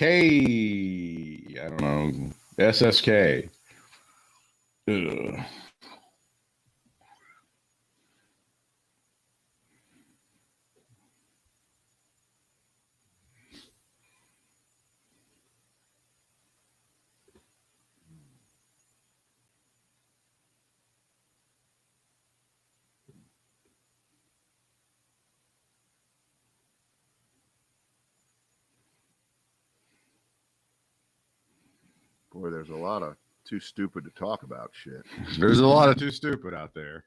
I don't know, SSK. Ugh. Boy, there's a lot of too stupid to talk about shit. There's a lot of too stupid out there.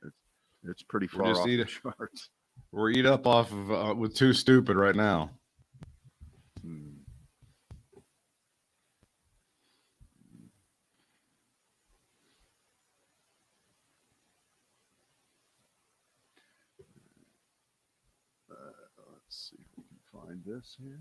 It's pretty far off the charts. We're eat up off of with too stupid right now. Let's see if we can find this here.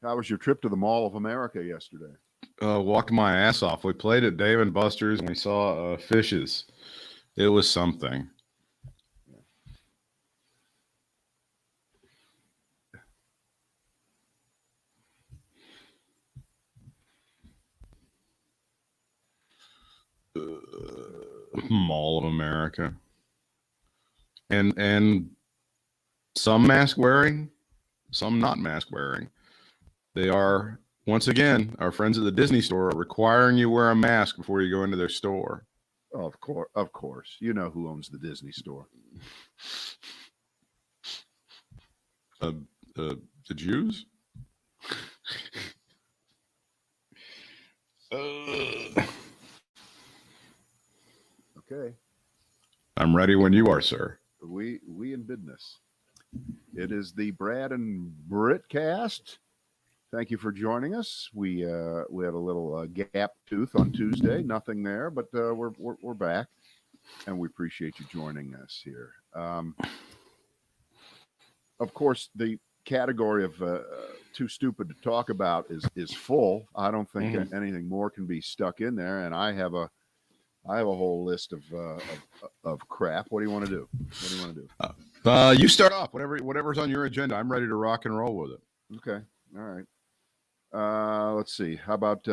How was your trip to the Mall of America yesterday? Walked my ass off. We played at Dave & Buster's and we saw fishes. It was something. Mall of America. And some mask wearing, some not mask wearing. They are, once again, our friends at the Disney store are requiring you wear a mask before you go into their store. Oh, of course. You know who owns the Disney store. The Jews? Okay. I'm ready when you are, sir. We in business. It is the Brad and Britt cast. Thank you for joining us. We had a little gap tooth on Tuesday. Nothing there, but we're back, and we appreciate you joining us here. Of course, the category of too stupid to talk about is full. I don't think anything more can be stuck in there, and I have a whole list of crap. What do you want to do? What do you want to do? You start off. Whatever's on your agenda. I'm ready to rock and roll with it. Okay. All right. Let's see. How about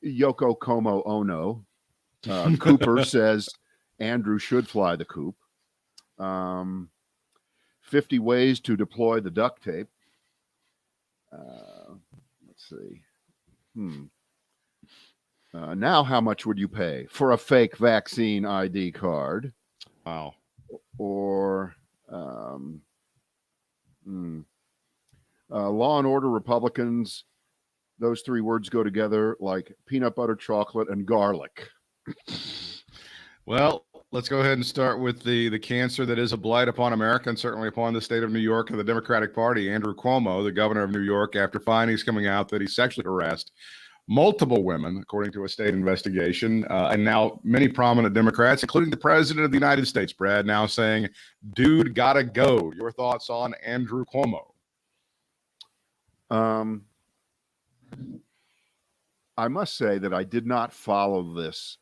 Yoko Como Ono? Cooper says Andrew should fly the coop. 50 ways to deploy the duct tape. Let's see. Now, how much would you pay for a fake vaccine ID card? Wow. Or Law and Order Republicans, those three words go together like peanut butter, chocolate, and garlic. Well, let's go ahead and start with the cancer that is a blight upon America and certainly upon the state of New York and the Democratic Party. Andrew Cuomo, the governor of New York, after findings coming out that he sexually harassed multiple women, according to a state investigation, and now many prominent Democrats, including the president of the United States, Brad, now saying, dude, gotta go. Your thoughts on Andrew Cuomo? I must say that I did not follow this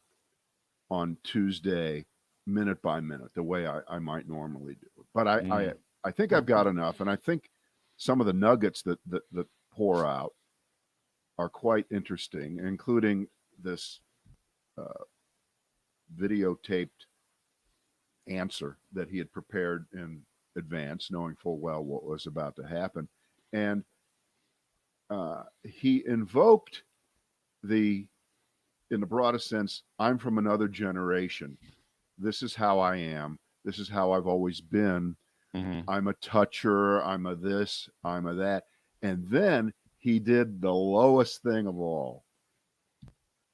on Tuesday minute by minute the way I might normally do. But I think I've got enough, and I think some of the nuggets that pour out are quite interesting, including this videotaped answer that he had prepared in advance, knowing full well what was about to happen. And he invoked in the broadest sense, I'm from another generation. This is how I am. This is how I've always been. I'm a toucher. I'm a this. I'm a that. And then he did the lowest thing of all.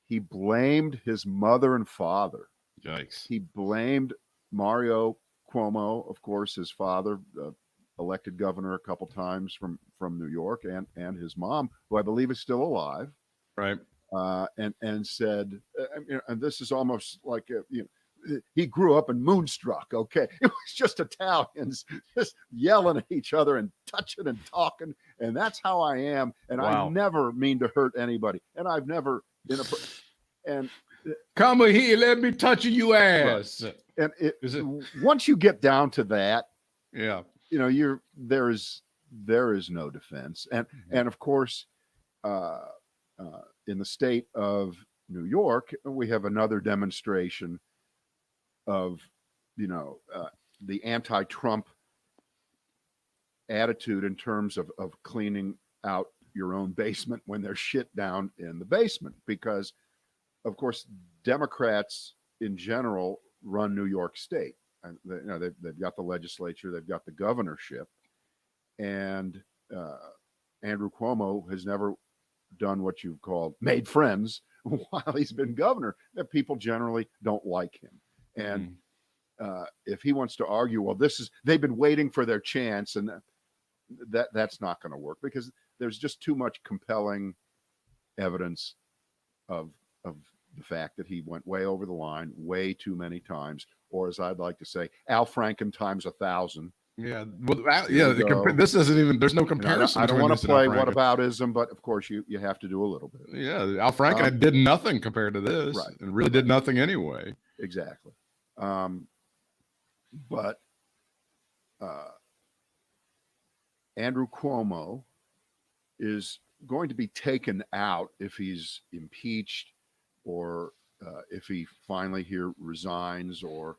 He blamed his mother and father. Yikes. He blamed Mario Cuomo, of course, his father, elected governor a couple times from New York, and his mom, who I believe is still alive. Right. And said, and this is almost like, he grew up in Moonstruck. Okay, it was just Italians just yelling at each other and touching and talking, and that's how I am. And I never mean to hurt anybody, and I've never been and come here, let me touch you ass. Right. And once you get down to that, yeah, there is no defense, and of course, in the state of New York, we have another demonstration of, the anti-Trump attitude in terms of cleaning out your own basement when there's shit down in the basement. Because, of course, Democrats in general run New York State. And they've got the legislature, they've got the governorship, and Andrew Cuomo has never done what you've called made friends while he's been governor. That people generally don't like him. And if he wants to argue, well, they've been waiting for their chance, and that's not going to work, because there's just too much compelling evidence of the fact that he went way over the line way too many times, or as I'd like to say, Al Franken times 1,000. Yeah, well, this isn't even. There's no comparison. I don't want to play whataboutism, but of course you have to do a little bit. Yeah, Al Franken did nothing compared to this, right? And really did nothing anyway. Exactly. But Andrew Cuomo is going to be taken out if he's impeached, or if he finally here resigns, or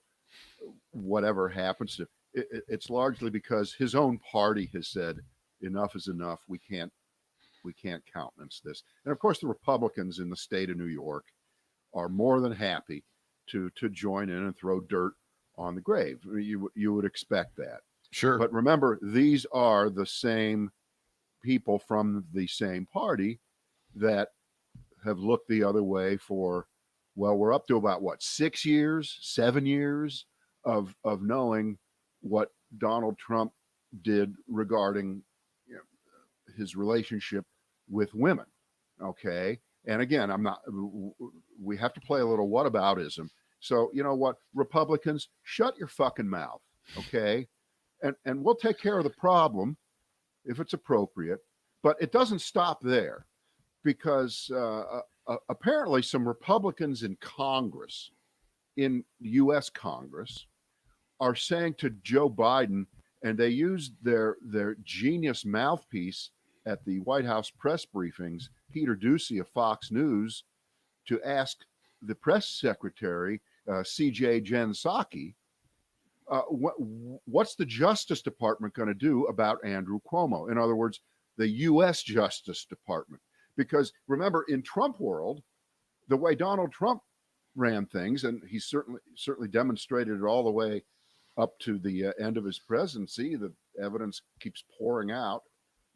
whatever happens to. It's largely because his own party has said enough is enough. We can't countenance this. And of course, the Republicans in the state of New York are more than happy to join in and throw dirt on the grave. You would expect that. Sure. But remember, these are the same people from the same party that have looked the other way for, well, we're up to about 6 years, 7 years of knowing what Donald Trump did regarding his relationship with women. Okay. And again, we have to play a little whataboutism. So, you know what, Republicans, shut your fucking mouth. Okay. And we'll take care of the problem if it's appropriate, but it doesn't stop there, because apparently some Republicans in Congress, in U.S. Congress, are saying to Joe Biden, and they used their genius mouthpiece at the White House press briefings, Peter Doocy of Fox News, to ask the press secretary, C.J. Jen Psaki, what's the Justice Department going to do about Andrew Cuomo? In other words, the U.S. Justice Department. Because remember, in Trump world, the way Donald Trump ran things, and he certainly demonstrated it all the way up to the end of his presidency, the evidence keeps pouring out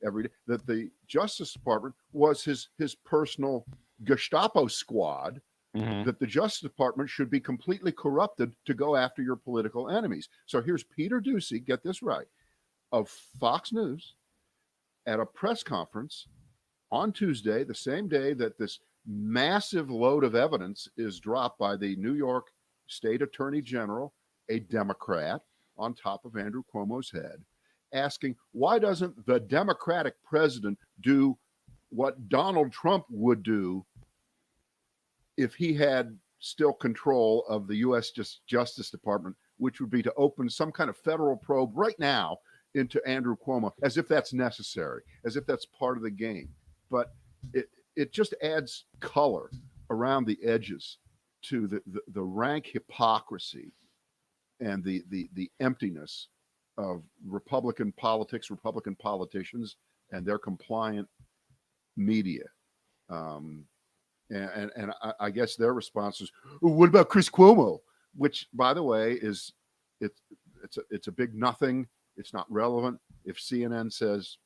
every day, that the Justice Department was his personal Gestapo squad, that the Justice Department should be completely corrupted to go after your political enemies. So here's Peter Doocy, get this right, of Fox News at a press conference on Tuesday, the same day that this massive load of evidence is dropped by the New York State Attorney General, a Democrat, on top of Andrew Cuomo's head, asking, why doesn't the Democratic president do what Donald Trump would do if he had still control of the U.S. Justice Department, which would be to open some kind of federal probe right now into Andrew Cuomo, as if that's necessary, as if that's part of the game. But it just adds color around the edges to the rank hypocrisy and the emptiness of Republican politics, Republican politicians, and their compliant media. And I guess their response is, well, what about Chris Cuomo? Which, by the way, it's a big nothing. It's not relevant. If CNN says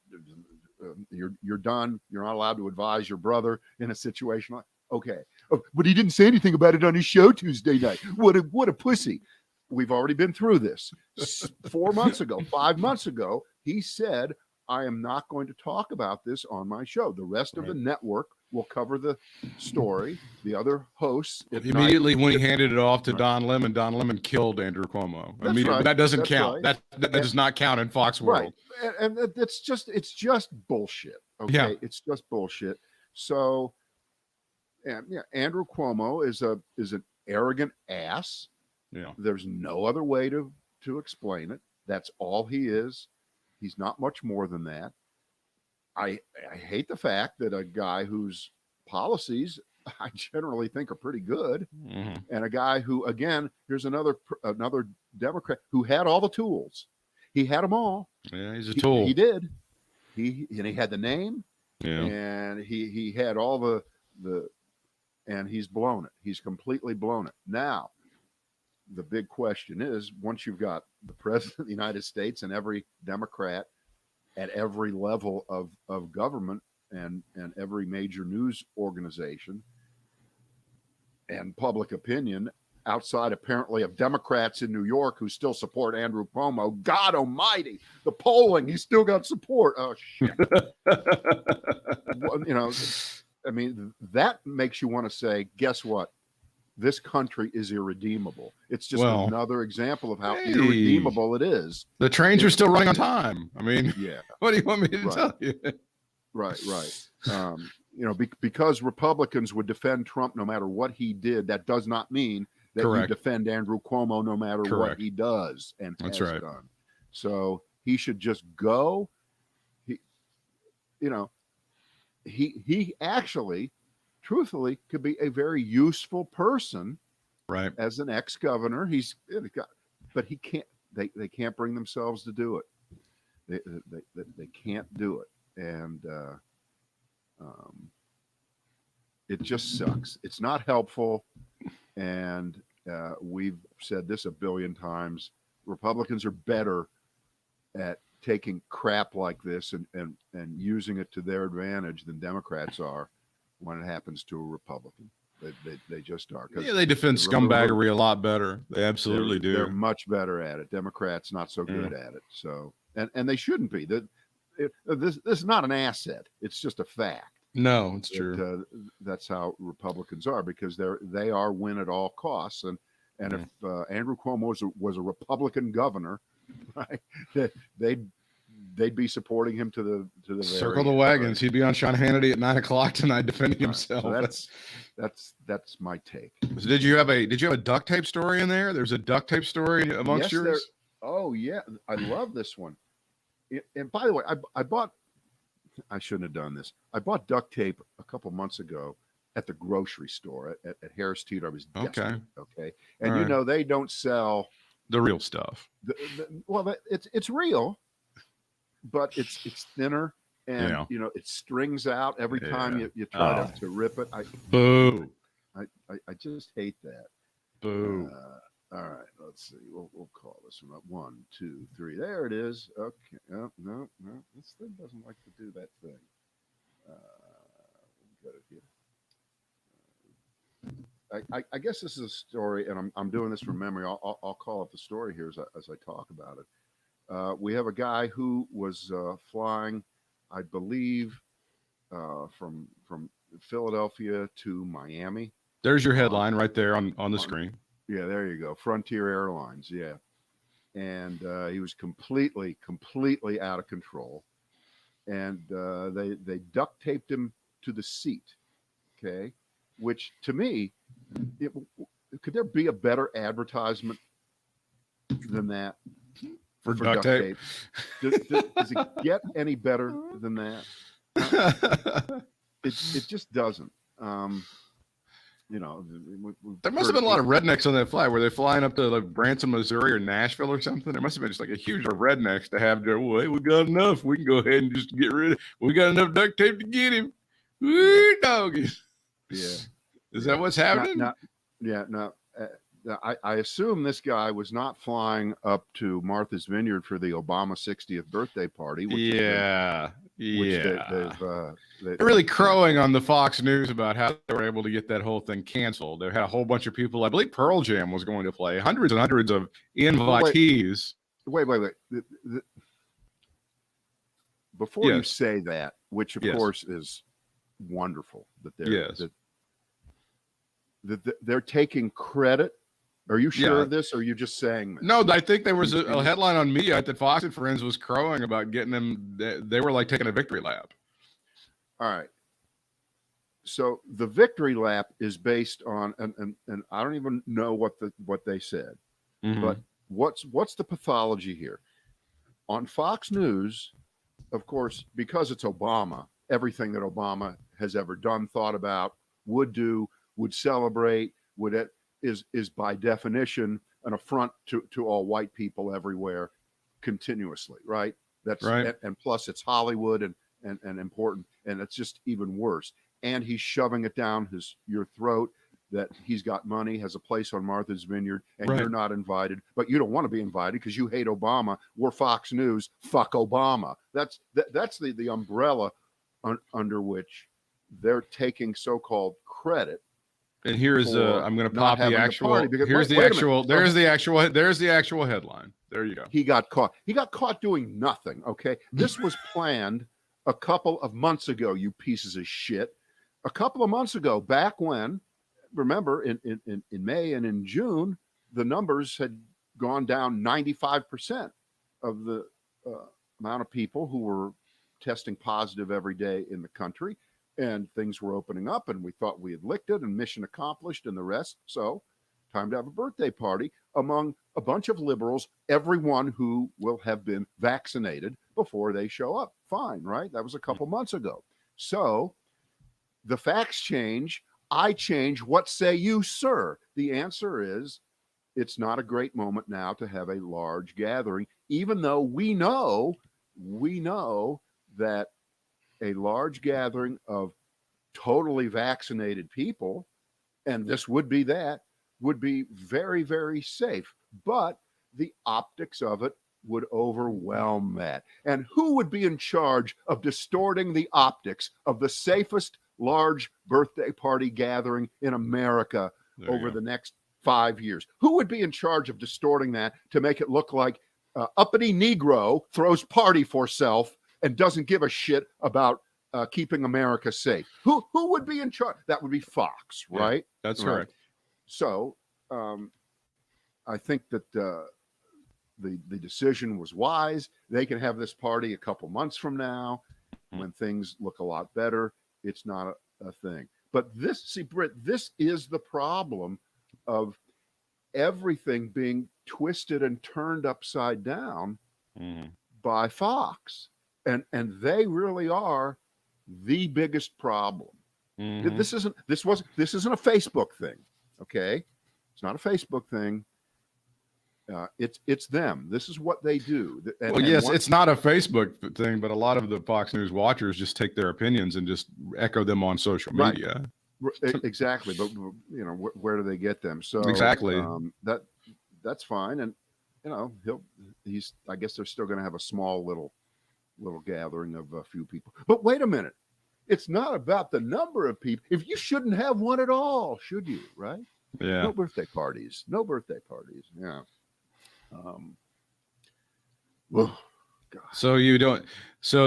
you're done, you're not allowed to advise your brother in a situation like, okay, but he didn't say anything about it on his show Tuesday night. What a pussy. We've already been through this. 4 months ago, 5 months ago, he said, I am not going to talk about this on my show. The rest of the network will cover the story. The other hosts immediately when he handed it off to Don Lemon killed Andrew Cuomo. That's right. That doesn't That's count. Right. That does not count in Fox world. Right. And it's just bullshit. Okay, yeah. It's just bullshit. So, and yeah, Andrew Cuomo is an arrogant ass. Yeah. There's no other way to explain it. That's all he is. He's not much more than that. I hate the fact that a guy whose policies I generally think are pretty good, and a guy who, again, here's another Democrat who had all the tools. He had them all. Yeah, he's a tool. He did. He had the name. Yeah. And he had all the and he's blown it. He's completely blown it. Now, the big question is, once you've got the president of the United States and every Democrat at every level of government and every major news organization and public opinion outside apparently of Democrats in New York who still support Andrew Cuomo, God almighty, the polling, he's still got support. Oh, shit. You know, I mean, that makes you want to say, guess what? This country is irredeemable. It's just another example of how irredeemable it is. The trains are still running on time. I mean, yeah. What do you want me to tell you? Right. You know, because Republicans would defend Trump no matter what he did, that does not mean that you defend Andrew Cuomo no matter what he does and has done. So he should just go. He actually, truthfully, could be a very useful person, right? As an ex-governor, but he can't. They can't bring themselves to do it. They can't do it, and it just sucks. It's not helpful, and we've said this a billion times. Republicans are better at taking crap like this and using it to their advantage than Democrats are when it happens to a Republican. They just are. Yeah, they defend scumbaggery a lot better. They absolutely do. They're much better at it. Democrats not so good at it. So and they shouldn't be. This is not an asset. It's just a fact. No, it's true. That's how Republicans are, because they are win at all costs. And if Andrew Cuomo was a Republican governor, right, they'd be supporting him to the circle the wagons. He'd be on Sean Hannity at 9:00 tonight defending himself. So that's my take. So did you have a duct tape story in there? There's a duct tape story amongst yours. Oh yeah, I love this one. And by the way, I shouldn't have done this. I bought duct tape a couple months ago at the grocery store at Harris Teeter. I was desperate. Okay. And they don't sell the real stuff. It's real, but it's thinner, and it strings out every time you try to rip it. Boo. I just hate that. Boo. All right, let's see. We'll call this one up. 1, 2, 3. There it is. Okay. Oh, no. This thing doesn't like to do that thing. Got it here. I guess this is a story, and I'm doing this from memory. I'll call up the story here as I talk about it. We have a guy who was flying, I believe, from Philadelphia to Miami. There's your headline right there on the screen. Yeah, there you go. Frontier Airlines. Yeah. And he was completely out of control. And they duct taped him to the seat. Okay. Which to me, could there be a better advertisement than that for duct tape? Does it get any better than that? It just doesn't. There must have been a lot of rednecks on that flight. Were they flying up to Branson, Missouri, or Nashville or something? There must have been just like a huge rednecks to have there. Well, hey, we got enough. We can go ahead and just get rid of. We got enough duct tape to get him. Woo, doggy. Yeah. Is that what's happening? I assume this guy was not flying up to Martha's Vineyard for the Obama 60th birthday party. They're They're really crowing on the Fox News about how they were able to get that whole thing canceled. They had a whole bunch of people. I believe Pearl Jam was going to play. Hundreds and hundreds of invitees. Wait. Before you say that, which of course is wonderful that Yes. that they're taking credit. Are you sure Yeah. of this, or are you just saying this? No, I think there was a headline on Media that Fox and Friends was crowing about getting them. They were like taking a victory lap. All right. So the victory lap is based on, and I don't even know what they said, but what's the pathology here? On Fox News, of course, because it's Obama, everything that Obama has ever done, thought about, would do, would celebrate, is by definition an affront to all white people everywhere, continuously, right? That's right. And plus it's Hollywood and important, and it's just even worse. And he's shoving it down your throat that he's got money, has a place on Martha's Vineyard, and Right. you're not invited, but you don't want to be invited because you hate Obama. We're Fox News. Fuck Obama. That's the umbrella under which they're taking so-called credit. And here's I'm going to pop the actual. Here's the actual. There's the actual headline. There you go. He got caught. He got caught doing nothing. Okay, this was planned a couple of months ago. You pieces of shit. A couple of months ago, back when, remember, in May and in June, the numbers had gone down 95% of the amount of people who were testing positive every day in the country, and things were opening up, and we thought we had licked it and mission accomplished and the rest. So time to have a birthday party among a bunch of liberals, everyone who will have been vaccinated before they show up. Fine, right? That was a couple months ago. So the facts change. I change. What say you, sir? The answer is it's not a great moment now to have a large gathering, even though we know that a large gathering of totally vaccinated people, and this would be very, very safe. But the optics of it would overwhelm that. And who would be in charge of distorting the optics of the safest large birthday party gathering in America over the next 5 years? Who would be in charge of distorting that to make it look like uppity Negro throws party for self and doesn't give a shit about keeping America safe? Who would be in charge? That would be Fox, right? Yeah, that's right. correct. So I think that the decision was wise. They can have this party a couple months from now when things look a lot better. It's not a thing. But Britt, this is the problem of everything being twisted and turned upside down by Fox. And they really are the biggest problem. This isn't a Facebook thing. Okay. It's not a Facebook thing. It's them. This is what they do. It's not a Facebook thing, but a lot of the Fox News watchers just take their opinions and just echo them on social media. Right. Exactly. But where do they get them? So exactly that's fine. And I guess they're still going to have a small little gathering of a few people. But wait a minute. It's not about the number of people. If you shouldn't have one at all, should you? Right? Yeah. No birthday parties. Yeah. Well, God. So you don't. So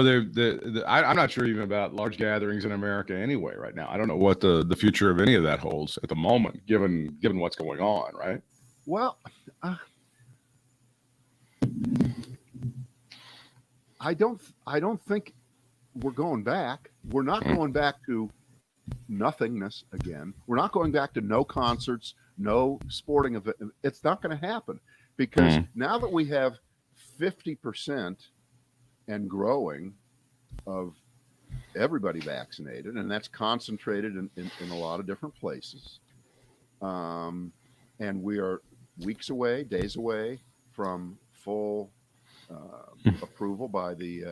I'm not sure even about large gatherings in America anyway right now. I don't know what the future of any of that holds at the moment, given what's going on. Right. Well, I don't think we're going back. We're not going back to nothingness again. We're not going back to no concerts, no sporting event. It's not going to happen because now that we have 50% and growing of everybody vaccinated, and that's concentrated in a lot of different places, and we are weeks away, days away from full approval by the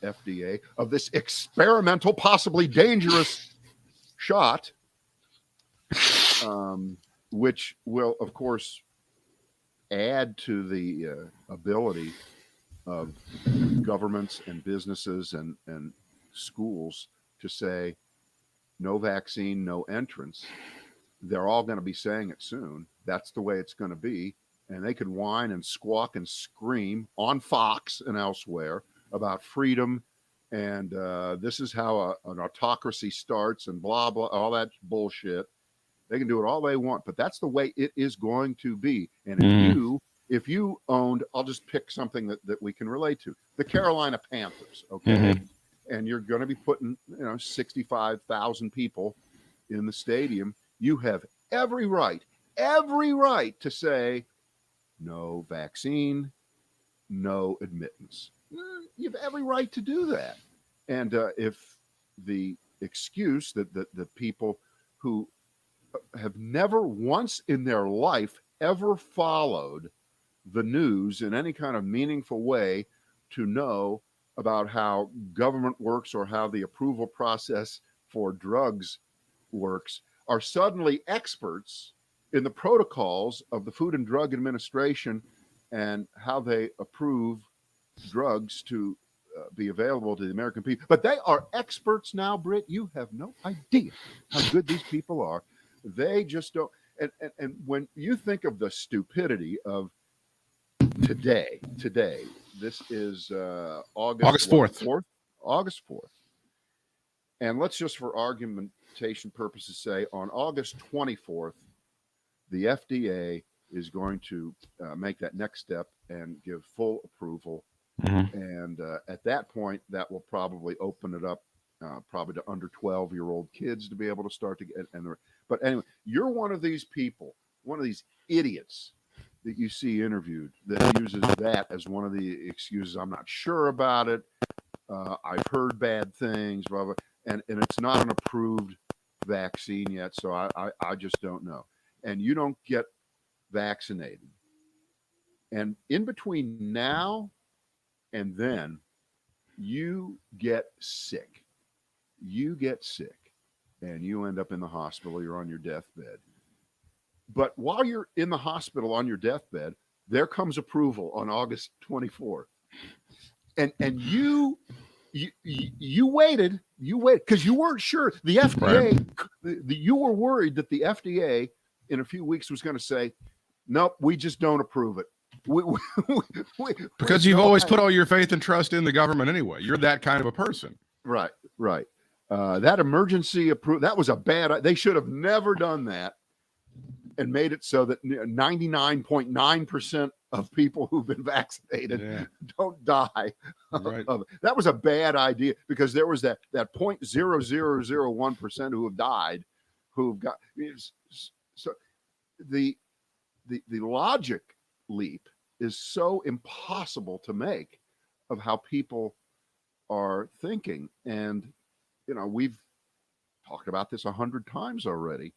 FDA of this experimental, possibly dangerous shot, which will, of course, add to the ability of governments and businesses and schools to say no vaccine, no entrance. They're all going to be saying it soon. That's the way it's going to be. And they can whine and squawk and scream on Fox and elsewhere about freedom and this is how an autocracy starts, and blah blah, all that bullshit. They can do it all they want, but that's the way it is going to be. And if you owned, I'll just pick something that we can relate to, the Carolina Panthers, okay, and you're going to be putting 65,000 people in the stadium, you have every right to say no vaccine, no admittance. You have every right to do that. And if the excuse that the people who have never once in their life ever followed the news in any kind of meaningful way to know about how government works or how the approval process for drugs works, are suddenly experts in the protocols of the Food and Drug Administration and how they approve drugs to be available to the American people. But they are experts now, Britt. You have no idea how good these people are. They just don't. And when you think of the stupidity of today, this is August 4th. August 4th. And let's just for argumentation purposes say on August 24th, the FDA is going to make that next step and give full approval. And at that point, that will probably open it up probably to under 12-year-old kids to be able to start to get. But anyway, you're one of these people, one of these idiots that you see interviewed that uses that as one of the excuses. I'm not sure about it. I've heard bad things, blah, blah. And it's not an approved vaccine yet, so I just don't know. And you don't get vaccinated. And in between now and then, you get sick. And you end up in the hospital. You're on your deathbed. But while you're in the hospital on your deathbed, there comes approval on August 24th. And you waited because you weren't sure. The FDA, you were worried that the FDA in a few weeks was going to say, nope, we just don't approve it. Because you've always put all your faith and trust in the government anyway. You're that kind of a person. Right. That emergency approval, that was a bad, they should have never done that and made it so that 99.9% of people who've been vaccinated don't die. Right. That was a bad idea because there was that 0.0001% who have died, who've got, so the logic leap is so impossible to make of how people are thinking. And, we've talked about this 100 times already.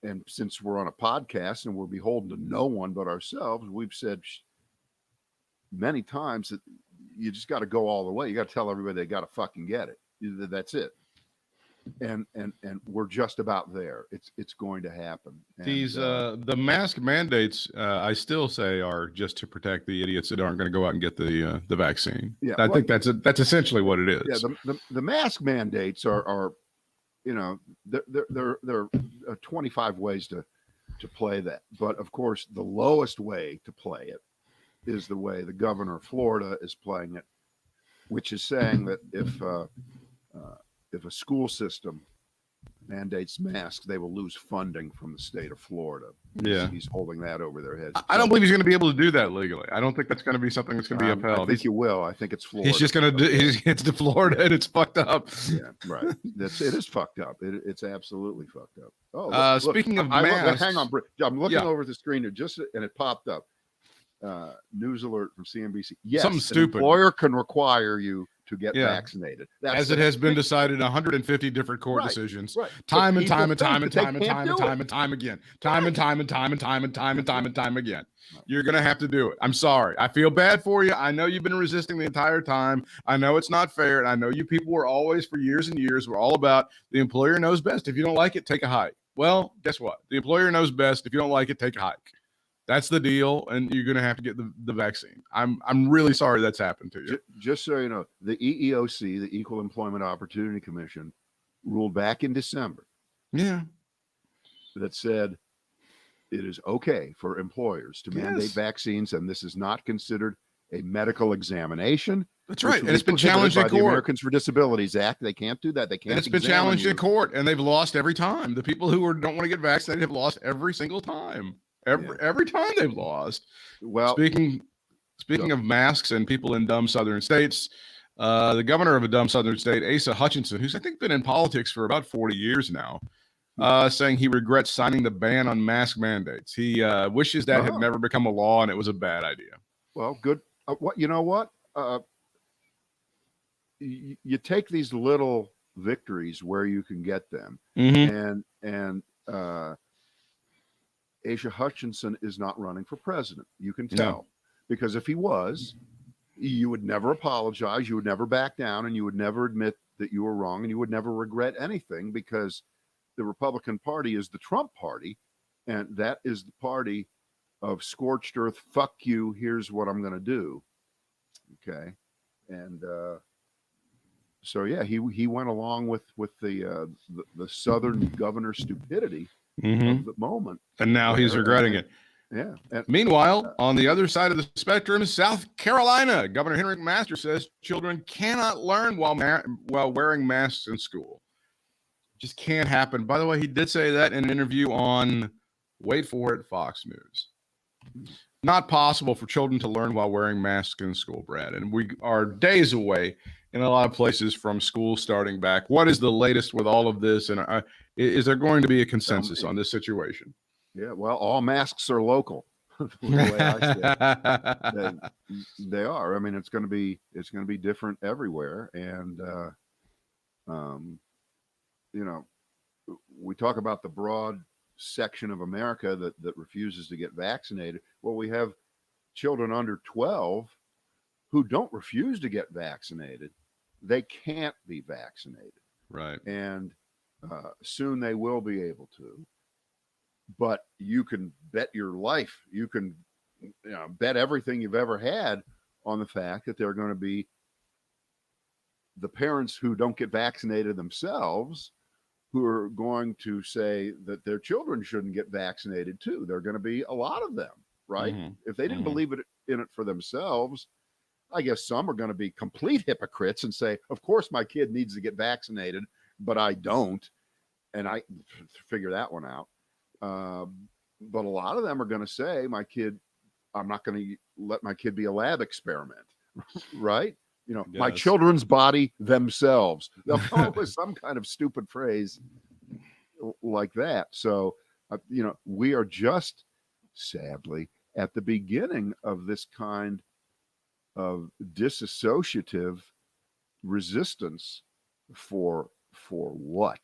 And since we're on a podcast and we're beholden to no one but ourselves, we've said many times that you just got to go all the way. You got to tell everybody they got to fucking get it. That's it. And we're just about there. It's going to happen. And, these the mask mandates, I still say, are just to protect the idiots that aren't going to go out and get the vaccine. Yeah, I think that's essentially what it is. Yeah, the mask mandates are there are 25 ways to play that, but of course the lowest way to play it is the way the governor of Florida is playing it, which is saying that if a school system mandates masks, they will lose funding from the state of Florida. Yeah, he's holding that over their heads. I don't believe he's going to be able to do that legally. I don't think that's going to be something that's going to be upheld. I think you will. I think it's Florida. He's just going to it's to Florida, and it's fucked up. Yeah, right. It is fucked up. It's absolutely fucked up. Oh, speaking of masks, hang on, Britt. I'm looking over at the screen here, and it popped up. News alert from CNBC. Yes, something stupid. An employer can require you to get vaccinated. As it has been decided in 150 different court decisions, time and time again. You're going to have to do it. I'm sorry. I feel bad for you. I know you've been resisting the entire time. I know it's not fair. And I know you people were always, for years and years, were all about the employer knows best. If you don't like it, take a hike. Well, guess what? The employer knows best. If you don't like it, take a hike. That's the deal, and you're going to have to get the vaccine. I'm really sorry that's happened to you. Just so you know, the EEOC, the Equal Employment Opportunity Commission, ruled back in December. Yeah. That said it is okay for employers to mandate vaccines, and this is not considered a medical examination. That's right. And it's been challenged in by court. The Americans with Disabilities Act. They can't do that. They can't. And it's been challenged in court, and they've lost every time. The people who don't want to get vaccinated have lost every single time. Every time they've lost. Well, speaking of masks and people in dumb southern states, the governor of a dumb southern state, Asa Hutchinson, who's I think been in politics for about 40 years now, saying he regrets signing the ban on mask mandates. He wishes that had never become a law, and it was a bad idea. Well, good. What you know? What you take these little victories where you can get them, and Asa Hutchinson is not running for president. You can tell, because if he was, you would never apologize, you would never back down, and you would never admit that you were wrong, and you would never regret anything, because the Republican Party is the Trump party, and that is the party of scorched earth. Fuck you. Here's what I'm going to do. Okay, and so yeah, he went along with the Southern governor stupidity of the moment, and now he's regretting it. Yeah. Meanwhile, on the other side of the spectrum, South Carolina, Governor Henry McMaster says children cannot learn while wearing masks in school. Just can't happen. By the way, he did say that in an interview on, wait for it, Fox News. Not possible for children to learn while wearing masks in school, Brad. And we are days away in a lot of places from school starting back. What is the latest with all of this? And is there going to be a consensus on this situation? Yeah, well, all masks are local. The way I say it. They are. I mean, it's going to be different everywhere. And you know, we talk about the broad section of America that refuses to get vaccinated. Well, we have children under 12 who don't refuse to get vaccinated. They can't be vaccinated. Right. And soon they will be able to. But you can bet your life, you can bet everything you've ever had on the fact that there are going to be the parents who don't get vaccinated themselves who are going to say that their children shouldn't get vaccinated too. There are going to be a lot of them, right? If they didn't believe in it for themselves, I guess some are going to be complete hypocrites and say, of course my kid needs to get vaccinated, but I don't. And I figure that one out. But a lot of them are going to say, I'm not going to let my kid be a lab experiment, right? Yes. My children's body themselves. They'll come up with some kind of stupid phrase like that. So, we are just sadly at the beginning of this kind of disassociative resistance for what?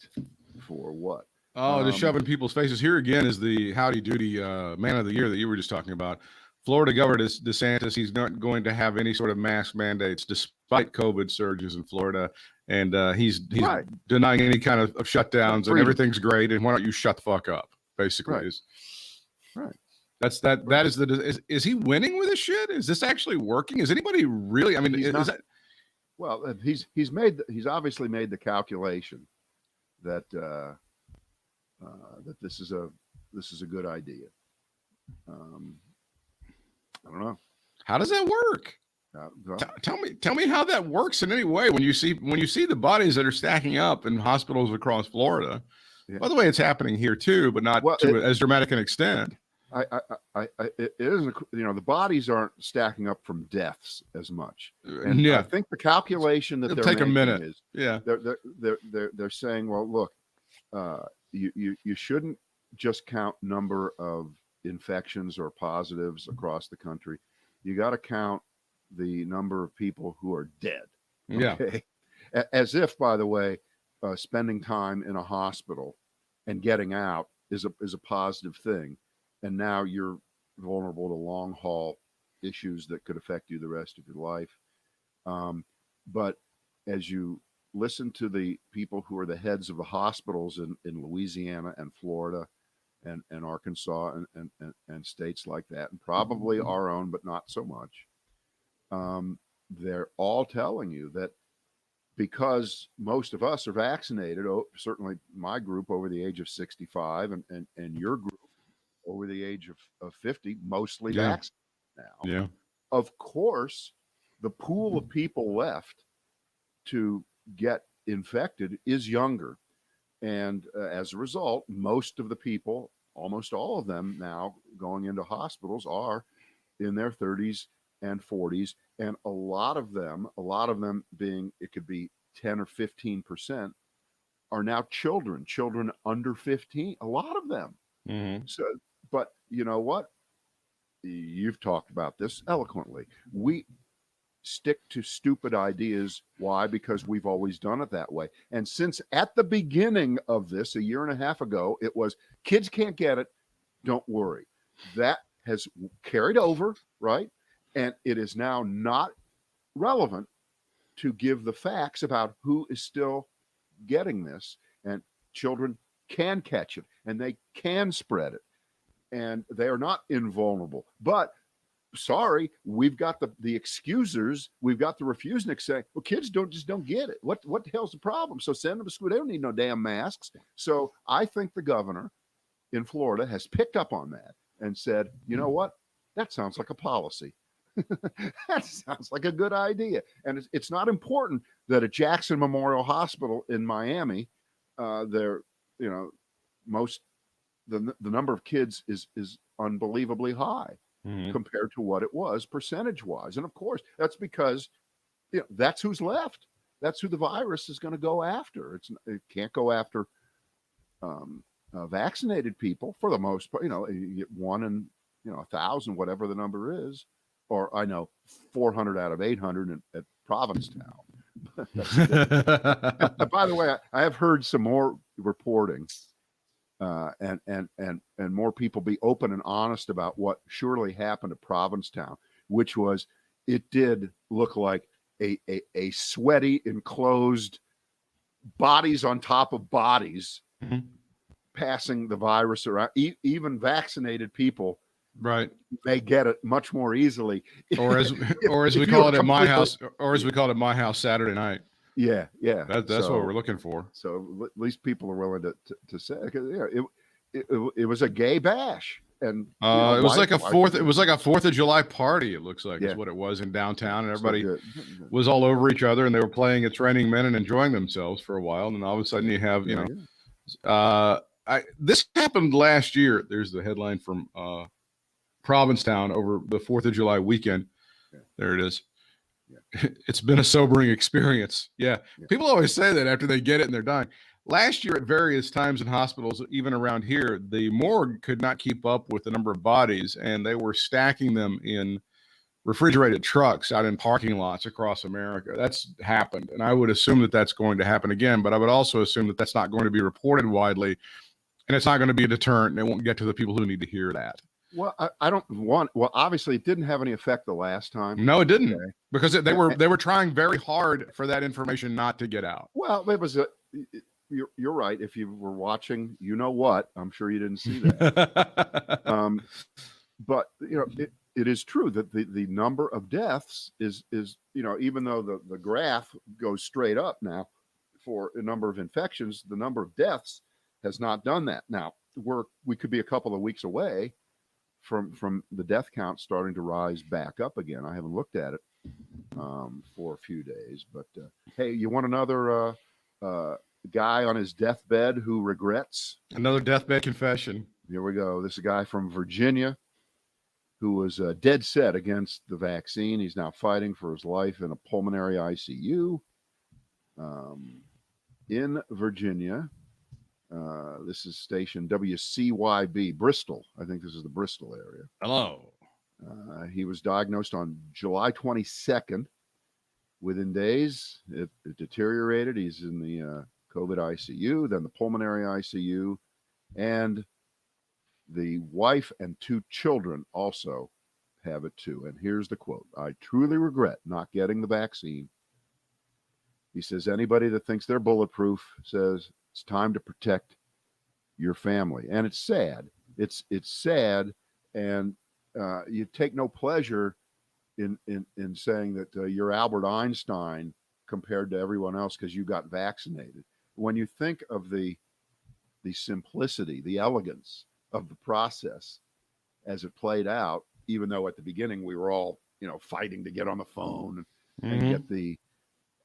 For what? Oh, just shoving people's faces. Here again is the howdy doody man of the year that you were just talking about. Florida Governor DeSantis, he's not going to have any sort of mask mandates despite COVID surges in Florida. And he's denying any kind of shutdowns and everything's great. And why don't you shut the fuck up? Basically right. That's that. Right. That is he winning with this shit? Is this actually working? Is anybody really? I mean, well, he's obviously made the calculation that that this is a good idea. I don't know. How does that work? Tell me how that works in any way when you see the bodies that are stacking up in hospitals across Florida. Yeah. By the way, it's happening here too, but not to as dramatic an extent. It isn't. The bodies aren't stacking up from deaths as much. And I think the calculation that they're take making a minute. Is they're saying, well, look, you shouldn't just count number of infections or positives across the country. You got to count the number of people who are dead. Okay? Yeah. As if, by the way, spending time in a hospital and getting out is a positive thing. And now you're vulnerable to long haul issues that could affect you the rest of your life. But as you listen to the people who are the heads of the hospitals in Louisiana and Florida and Arkansas and states like that, and probably our own, but not so much. They're all telling you that because most of us are vaccinated, certainly my group over the age of 65 and your group over the age of 50, mostly vaccinated now. of course, the pool of people left to get infected is younger. And as a result, most of the people, almost all of them now going into hospitals are in their 30s and 40s. And a lot of them being, it could be 10 or 15%, are now children under 15, a lot of them. Mm-hmm. So, but you know what? You've talked about this eloquently. We stick to stupid ideas. Why? Because we've always done it that way. And since at the beginning of this, a year and a half ago, it was kids can't get it. Don't worry. That has carried over, right? And it is now not relevant to give the facts about who is still getting this. And children can catch it and they can spread it. And they are not invulnerable. But sorry, we've got the excusers, we've got the refuseniks saying, well, kids don't get it. What the hell's the problem? So send them to school. They don't need no damn masks. So I think the governor in Florida has picked up on that and said, you know what? That sounds like a policy. That sounds like a good idea. And it's not important that at Jackson Memorial Hospital in Miami, the number of kids is unbelievably high. Mm-hmm. Compared to what it was percentage wise. And of course, that's because that's who's left. That's who the virus is going to go after. It can't go after vaccinated people for the most part. You get 1 in 1,000, whatever the number is, or I know 400 out of 800 at Provincetown. By the way, I have heard some more reporting. And more people be open and honest about what surely happened at Provincetown, which was, it did look like a sweaty, enclosed bodies on top of bodies, mm-hmm. passing the virus around. Even vaccinated people, right? They get it much more easily. Or as we call it at my house, or as we call it at my house, Saturday night. Yeah. That's what we're looking for. So at least people are willing to say, it was a gay bash, and it was like a 4th of July party. It looks like is what it was in downtown, and everybody was all over each other, and they were playing "It's Raining Men" and enjoying themselves for a while, and then all of a sudden you have this happened last year. There's the headline from Provincetown over the 4th of July weekend. Yeah. There it is. Yeah. It's been a sobering experience. Yeah. People always say that after they get it and they're dying. Last year at various times in hospitals, even around here, the morgue could not keep up with the number of bodies, and they were stacking them in refrigerated trucks out in parking lots across America. That's happened. And I would assume that that's going to happen again, but I would also assume that that's not going to be reported widely, and it's not going to be a deterrent, and it won't get to the people who need to hear that. Well, I don't want. Well, obviously, it didn't have any effect the last time. No, it didn't, because they were trying very hard for that information not to get out. Well, it was you're right. If you were watching, you know what? I'm sure you didn't see that. But it is true that the number of deaths is even though the graph goes straight up now for a number of infections, the number of deaths has not done that. Now we could be a couple of weeks away from the death count starting to rise back up again. I haven't looked at it for a few days, but hey, you want another guy on his deathbed who regrets? Another deathbed confession. Here we go. This is a guy from Virginia who was dead set against the vaccine. He's now fighting for his life in a pulmonary ICU in Virginia. This is station WCYB, Bristol. I think this is the Bristol area. Hello. He was diagnosed on July 22nd. Within days, it deteriorated. He's in the COVID ICU, then the pulmonary ICU, and the wife and 2 children also have it too. And here's the quote: "I truly regret not getting the vaccine." He says, anybody that thinks they're bulletproof says it's time to protect your family. And it's sad. It's sad. And you take no pleasure in saying that you're Albert Einstein compared to everyone else because you got vaccinated. When you think of the simplicity, the elegance of the process as it played out, even though at the beginning we were all fighting to get on the phone and get the,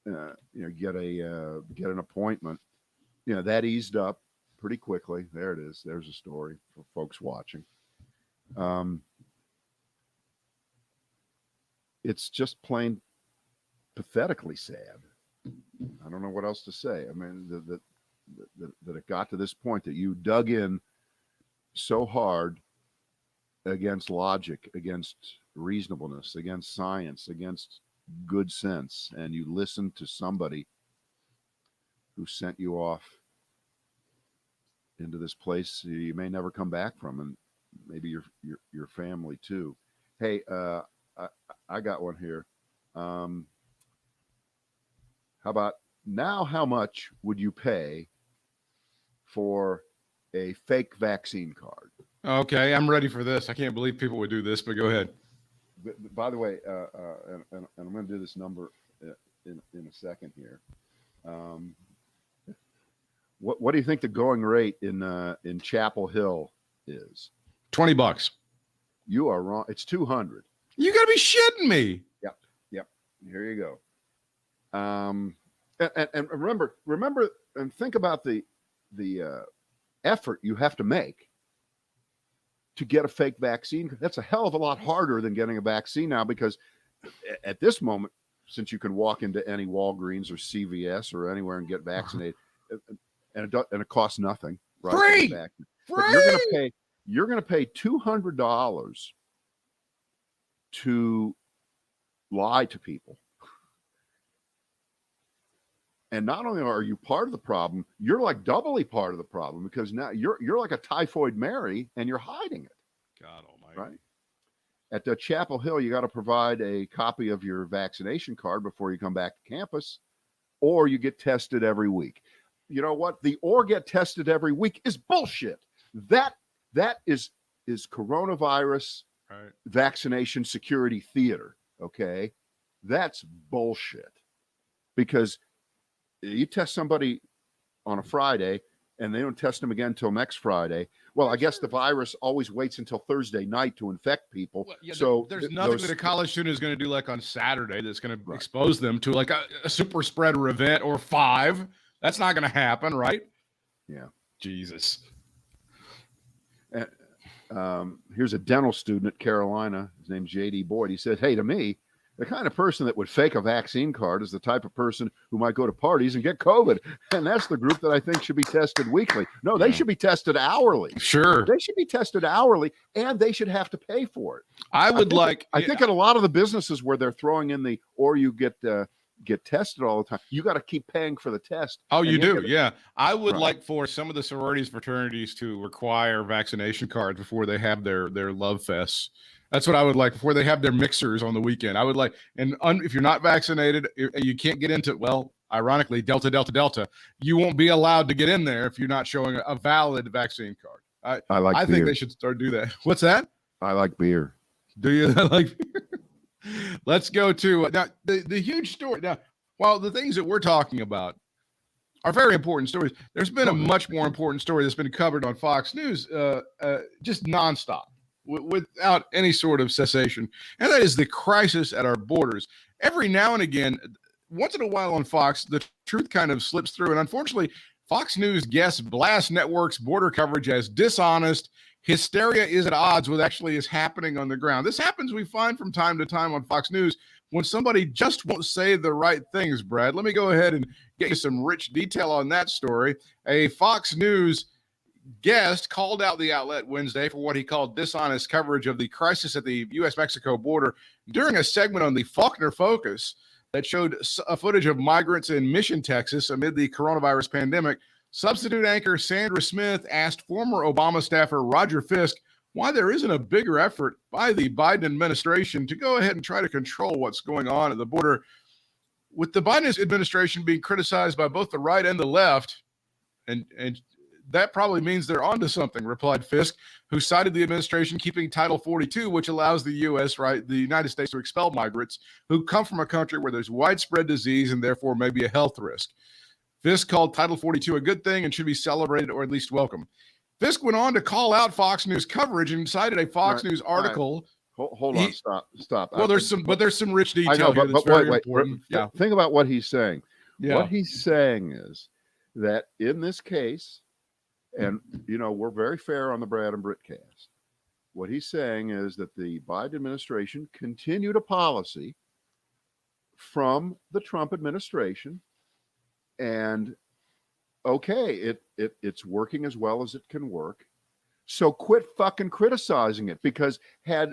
get an appointment. That eased up pretty quickly. There it is. There's a story for folks watching. It's just plain pathetically sad. I don't know what else to say. I mean, that it got to this point that you dug in so hard against logic, against reasonableness, against science, against good sense, and you listened to somebody who sent you off into this place you may never come back from, and maybe your family too. Hey, I got one here. How about now? How much would you pay for a fake vaccine card? Okay, I'm ready for this. I can't believe people would do this, but go ahead. By the way, and I'm going to do this number in a second here. What do you think the going rate in Chapel Hill is? $20. You are wrong. It's 200. You got to be shitting me. Yep. Here you go. And remember, and think about the effort you have to make to get a fake vaccine. That's a hell of a lot harder than getting a vaccine now, because at this moment, since you can walk into any Walgreens or CVS or anywhere and get vaccinated, and it costs nothing, right? Free. But you're going to pay $200 to lie to people. And not only are you part of the problem, you're like doubly part of the problem, because now you're like a typhoid Mary and you're hiding it. God almighty. Right? At the Chapel Hill, you got to provide a copy of your vaccination card before you come back to campus, or you get tested every week. You know what? The or get tested every week is bullshit. That is coronavirus vaccination security theater. Okay. That's bullshit, because you test somebody on a Friday and they don't test them again until next Friday. Well, I guess the virus always waits until Thursday night to infect people. Well, yeah, so there's nothing that a college student is going to do like on Saturday that's going to expose them to like a super spreader event or 5. That's not going to happen, right? Yeah. Jesus. Here's a dental student at Carolina. His name's J.D. Boyd. He said, hey, to me, the kind of person that would fake a vaccine card is the type of person who might go to parties and get COVID. And that's the group that I think should be tested weekly. No, they should be tested hourly. Sure. They should be tested hourly, and they should have to pay for it. I think at a lot of the businesses where they're throwing in the, or you get tested all the time, you got to keep paying for the test. Oh, you do? Yeah. I would like for some of the sororities, fraternities to require vaccination cards before they have their love fests. That's what I would like, before they have their mixers on the weekend. I would like, and if you're not vaccinated, you can't get into, well, ironically, Delta, you won't be allowed to get in there if you're not showing a valid vaccine card. I think they should start do that. What's that? I like beer. Do you like beer? Let's go to now the huge story. Now, while the things that we're talking about are very important stories, there's been a much more important story that's been covered on Fox News just nonstop, without any sort of cessation, and that is the crisis at our borders. Every now and again, once in a while on Fox, the truth kind of slips through, and unfortunately, Fox News guests blast networks' border coverage as dishonest. Hysteria is at odds with actually is happening on the ground. This happens, we find, from time to time on Fox News when somebody just won't say the right things, Brad. Let me go ahead and get you some rich detail on that story. A Fox News guest called out the outlet Wednesday for what he called dishonest coverage of the crisis at the U.S.-Mexico border during a segment on the Faulkner Focus that showed footage of migrants in Mission, Texas amid the coronavirus pandemic. Substitute anchor Sandra Smith asked former Obama staffer Roger Fisk why there isn't a bigger effort by the Biden administration to go ahead and try to control what's going on at the border. With the Biden administration being criticized by both the right and the left, and that probably means they're onto something, replied Fisk, who cited the administration keeping Title 42, which allows the the United States to expel migrants who come from a country where there's widespread disease and therefore may be a health risk. Fisk called Title 42 a good thing and should be celebrated or at least welcome. Fisk went on to call out Fox News coverage and cited a Fox News article. Hold on, stop. Well, there's some rich I detail know, here that's very important. Yeah. Think about what he's saying. Yeah. What he's saying is that in this case, and we're very fair on the Brad and Britt cast. What he's saying is that the Biden administration continued a policy from the Trump administration, and okay, it's working as well as it can work. So quit fucking criticizing it, because had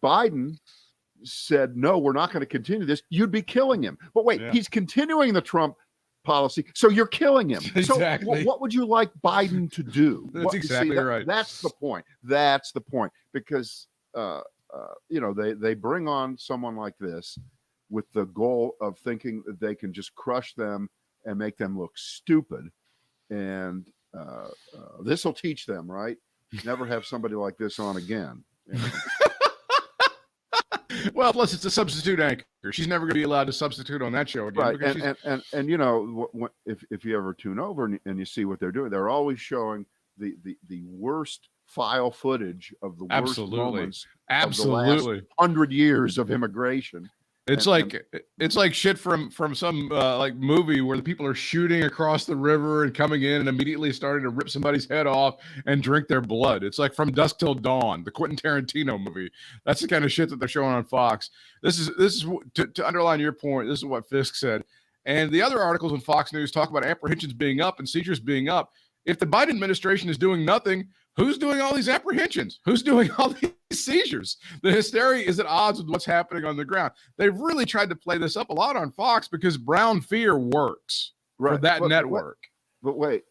Biden said, no, we're not going to continue this, you'd be killing him. But wait, he's continuing the Trump policy, so you're killing him. Exactly. So what would you like Biden to do? That's exactly right. That's the point. That's the point. Because they bring on someone like this with the goal of thinking that they can just crush them and make them look stupid. And this will teach them, right? Never have somebody like this on again. Well, plus it's a substitute anchor. She's never going to be allowed to substitute on that show again. Right. And if you ever tune over and you see what they're doing, they're always showing the worst file footage of the worst moments of the last 100 years of immigration. It's like shit from some like movie where the people are shooting across the river and coming in and immediately starting to rip somebody's head off and drink their blood. It's like From Dusk Till Dawn, the Quentin Tarantino movie. That's the kind of shit that they're showing on Fox. This is to underline your point. This is what Fisk said. And the other articles in Fox News talk about apprehensions being up and seizures being up. If the Biden administration is doing nothing, who's doing all these apprehensions? Who's doing all these seizures? The hysteria is at odds with what's happening on the ground. They've really tried to play this up a lot on Fox because brown fear works for that network. But wait,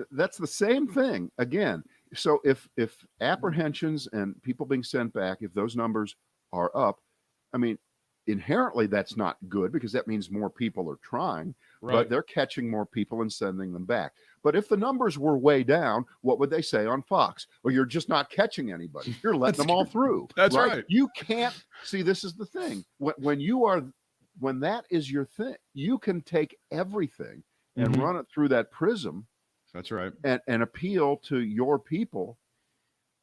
that's the same thing again. So if apprehensions and people being sent back, if those numbers are up, I mean, inherently that's not good, because that means more people are trying, but they're catching more people and sending them back. But if the numbers were way down, what would they say on Fox? Well, you're just not catching anybody. You're letting them all through. That's right. You can't see. This is the thing. When that is your thing, you can take everything and run it through that prism. That's right. And appeal to your people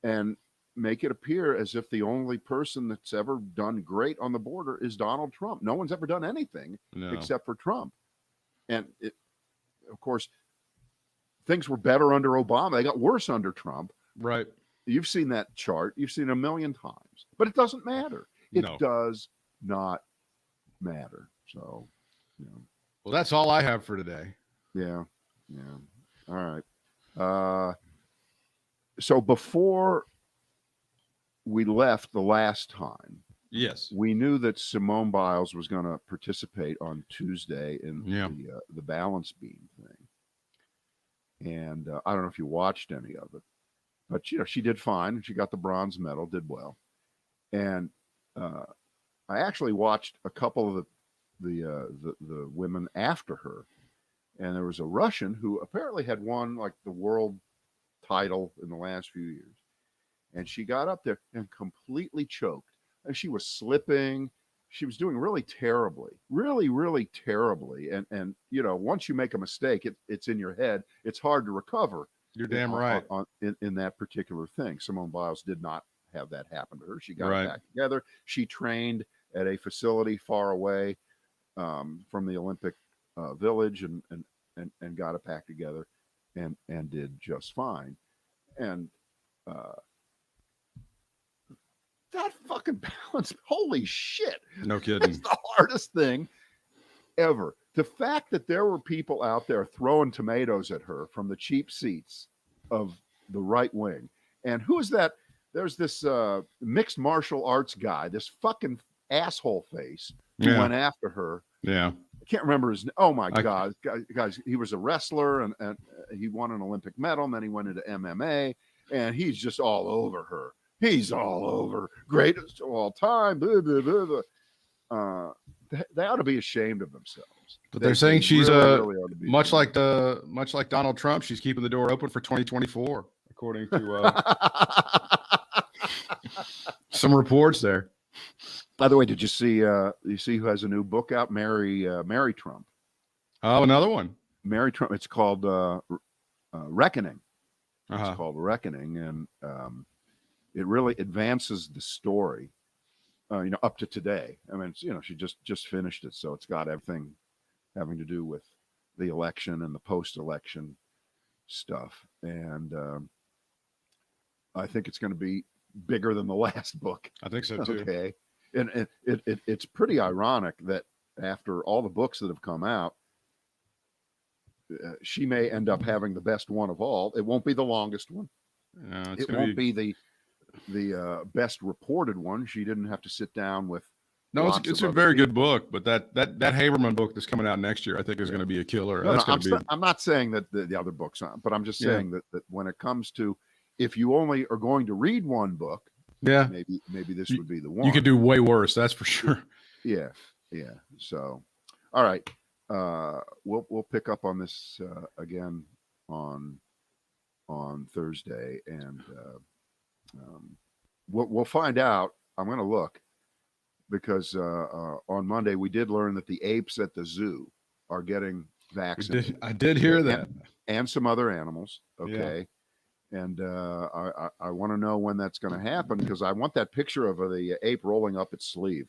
and make it appear as if the only person that's ever done great on the border is Donald Trump. No one's ever done anything except for Trump. And of course, things were better under Obama. They got worse under Trump. Right. You've seen that chart. You've seen it a million times. But it doesn't matter. It does not matter. So, Well, that's all I have for today. Yeah. All right. So before we left the last time, yes, we knew that Simone Biles was going to participate on Tuesday in the balance beam thing. And I don't know if you watched any of it, but she did fine. She got the bronze medal, did well. And I actually watched a couple of the women after her, and there was a Russian who apparently had won like the world title in the last few years, and she got up there and completely choked, and she was slipping. She was doing really terribly, really terribly. And once you make a mistake, it's in your head. It's hard to recover. You're damn right. In that particular thing. Simone Biles did not have that happen to her. She got it back together. She trained at a facility far away from the Olympic Village and got it back together and did just fine. And that fucking balance, holy shit. No kidding. It's the hardest thing ever. The fact that there were people out there throwing tomatoes at her from the cheap seats of the right wing. And who is that? There's this mixed martial arts guy, this fucking asshole face who went after her. Yeah. I can't remember his name. Oh my God. Guys, he was a wrestler and he won an Olympic medal, and then he went into MMA, and he's just all over her. He's all over. Greatest of all time. Blah, blah, blah, blah. They ought to be ashamed of themselves. But they're saying she's really much like Donald Trump. She's keeping the door open for 2024, according to some reports there. By the way, did you see who has a new book out? Mary Trump. Oh, another one. Mary Trump. It's called Reckoning. Uh-huh. It's called Reckoning, and it really advances the story, up to today. I mean, she just finished it, so it's got everything having to do with the election and the post-election stuff. And I think it's going to be bigger than the last book. I think so too. Okay, and it's pretty ironic that after all the books that have come out, she may end up having the best one of all. It won't be the longest one. No, it won't be the best reported one. She didn't have to sit down with. No, it's a very good book, but that Haberman book that's coming out next year, I think, is going to be a killer. I'm not saying that the other books aren't, but I'm just saying that when it comes to, if you only are going to read one book, maybe this would be the one. You could do way worse, that's for sure. Yeah. So, all right, we'll pick up on this again on Thursday, and we'll find out. I'm going to look, because on Monday we did learn that the apes at the zoo are getting vaccinated. I did hear that, and some other animals. Okay. Yeah. And I want to know when that's going to happen, because I want that picture of the ape rolling up its sleeve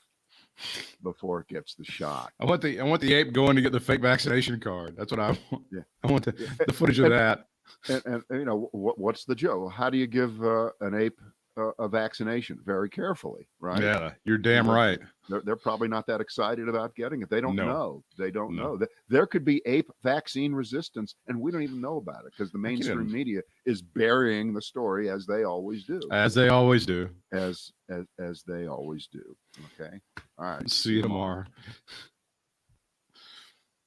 before it gets the shot. I want the ape going to get the fake vaccination card. That's what I want. Yeah. I want the footage of that. And what's the joke? How do you give an ape a vaccination? Very carefully, right? Yeah, you're damn right. They're probably not that excited about getting it. They don't know. They don't know. There could be ape vaccine resistance, and we don't even know about it, because the mainstream media is burying the story, as they always do. As they always do. As they always do. Okay. All right. See you tomorrow.